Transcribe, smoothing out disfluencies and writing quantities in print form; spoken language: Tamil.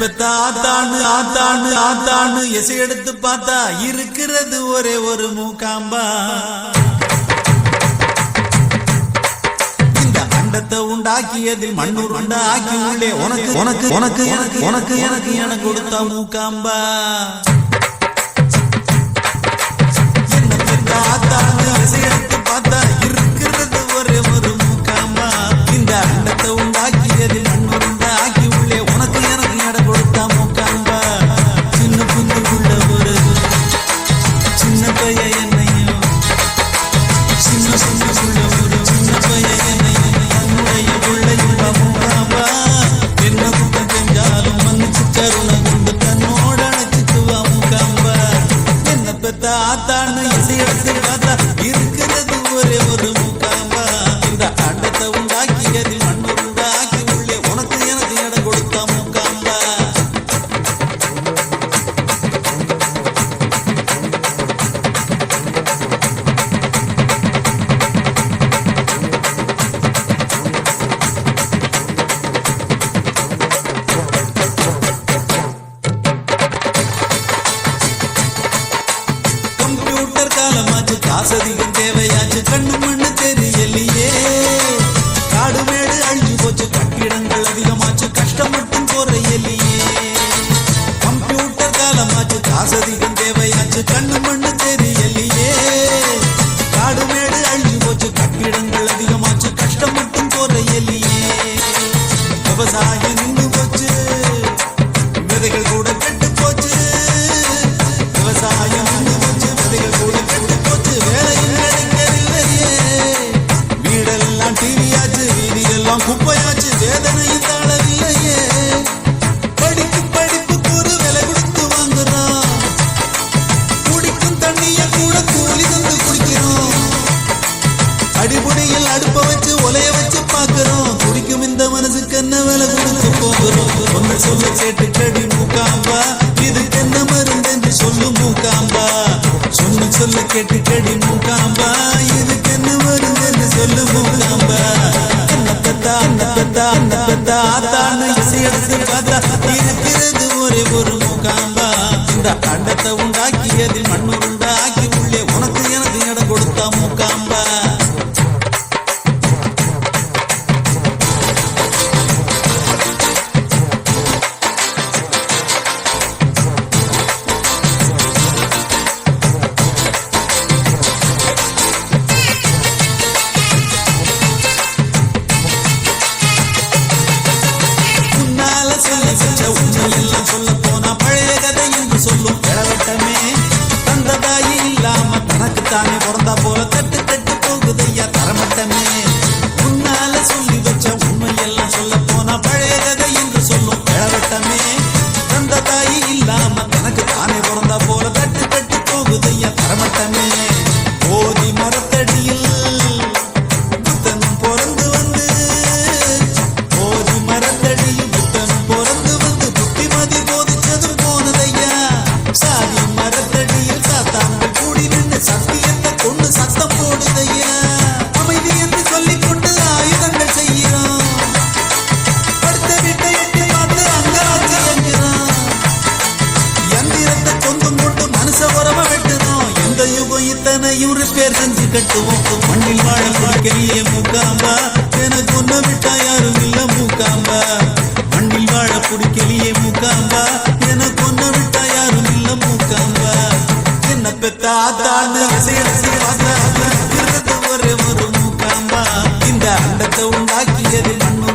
பெத்த ஆத்தாண்டு ஆத்தாண்டு ஆத்தாண்டு எசை எடுத்து பார்த்தா இருக்கிறது ஒரே ஒரு மூக்காம்பா. இந்த அண்டத்தை உண்டாக்கியதில் மண்ணூர் உண்டாக்கி உள்ளே உனக்கு உனக்கு உனக்கு எனக்கு உனக்கு எனக்கு என கொடுத்த மூக்காம்பா. என்ன பெத்த ஆத்தாண்டு எசை எடுத்து பார்த்தா இருக்கிறது ஒரே ஒரு மூக்காம்பா. இந்த அண்டத்தை உண்டாக்கியதில் மண்ணூர் உண்டாக்கி உள்ளே உனக்கு எனக்கு என கொடுத்த மூக்காம்பா. சின்ன புந்துக்குள்ள ஒரு சின்ன பைய என்னையும் சின்ன புந்துக்குள்ள ஒரு சின்ன பைய என்னையும் தன்னுடைய பிள்ளையுள்ள மூக்காம்பா. என்ன குற்றம் செஞ்சாலும் மன்னிச்சு கருணை கொண்டு தன்னோட அணைச்சுக்குவா மூக்காம்பா. என்ன பெத்த ஆத்தான்னு இசையெடுத்து பார்த்தா இருக்கிறது ஒரே ஒரு மூக்காம்பா. இந்த அண்டத்தை உண்டாக்கியதில் மண்ணூர் உண்டாக்கி உள்ளே உனக்கு எனக்கு இடம் கொடுத்த மூக்காம்பா. கம்ப்யூட்டர் காலமாச்சு, காசதிகம் தேவையாச்சு, கண்ணு மண்ணு தெரியலையே. காடு மேடு அழிஞ்சு போச்சு, கட்டிடங்கள் அதிகமாச்சு, கஷ்டம் மட்டும் குறையலையே. கம்ப்யூட்டர் காலமாச்சு, காசதிகம் தேவையாச்சு, கண்ணு மண்ணு தெரியலையே. காடு மேடு அழிஞ்சு போச்சு, கட்டிடங்கள் அதிகமாச்சு, கஷ்டம் மட்டும் குறையலையே. விவசாயம் நின்று போச்சு, விதைகள் கூட கெட்டு போச்சு. விவசாயம் நின்று போச்சு, விதைகள் கூட கெட்டு போச்சு, வேலையும் கிடைக்கவில்லையே. வீடெல்லாம் டிவியாச்சு, வீதியெல்லாம் குப்பையாச்சு, வேதனையும் தாழவில்லையே. படிப்பு படிப்புக்கு ஒரு விலை கொடுத்து வாங்குறோம், குடிக்கும் தண்ணிய கூட கூலி தந்து குடிக்கிறோம். அடிபுடியில் அடுப்ப வச்சு ஒலைய வச்சு பாக்குறோம், குடிக்கும் இந்த மனசுக்கு என்ன விலை கொடுத்து போகிறோம். ஒன்னு சொல்ல கேட்டு கடி மூக்காம்பா, இதுக்கு என்ன மருந்து என்று சொல்லு மூக்காம்பா. சொன்ன சொல்ல கேட்டு கடி மூக்காம்பா, இதுக்கு என்ன மருந்து என்று சொல்லு மூக்காம்பா. என்ன பெத்தா என்ன பெத்தா என்ன பெத்தா ஆத்தான்னு இசையெடுத்து பார்த்தா இருக்கிறது ஒரே ஒரு மூக்காம்பா. இந்த அண்டத்தை உண்டாக்கியதில் மண்ணூர் உண்டாக்கி உள்ளே உனக்கு எனக்கு இடம் கொடுத்த மூக்காம்பா. உன்னால சொல்ல செஞ்ச உண்மையெல்லாம் சொல்ல போனா பழைய கதை என்று சொல்லும் இளவட்டமே. தந்த தாயி இல்லாம தனக்குத்தானே பிறந்தா போல தட்டு தட்டு போகுதையா தரமட்டமே. உன்னால சொல்லி வச்ச உண்மையெல்லாம் சொல்ல போனா பழைய கதை என்று சொல்லும் இளவட்டமே. தந்த தாயி இல்லாம தனக்குத்தானே பிறந்தா போல தட்டு தட்டு போகுதையா தரமட்டமே. போதி மரத்தடியில் புத்தனும் பிறந்து வந்து, போதி மரத்தடியில் புத்தனும் பிறந்து வந்து, புத்திமதி போதிச்சதும் போனதையா. சாதி மரத்தடியில் சாத்தான்கள் கூடி நின்று சத்தியத்தை கொண்டு சத்தம் போடுதையா. அமைதி என்று சொல்லிக் கொண்டு ஆயுதங்கள் செய்கிறோம், படுத்த வீட்டை எட்டி பார்த்து அங்காச்சி என்கிறோம். யந்திரத்தை கொண்டும் கொண்டு மனுஷ உரம வெட்டுறோம், எந்த யுகம் இத்தனையும் ரிப்பேர் செஞ்சு கட்டுவோம். மண்ணில் வாழ பிடிக்கலையே மூக்காம்பா, எனக்கு ஒன்ன விட்டா யாரும் இல்ல மூக்காம்பா. மண்ணில் வாழ பிடிக்கலையே மூக்காம்பா, எனக்கு ஒன்ன விட்டா யாரும் இல்ல மூக்காம்பா. என்ன பெத்த ஆத்தாண்டு இசையடிச்சு பார்த்தா இருக்கிறது ஒரே ஒரு மூக்காம்பா. இந்த அண்டத்தை உண்டாக்கியதில் மண்ணு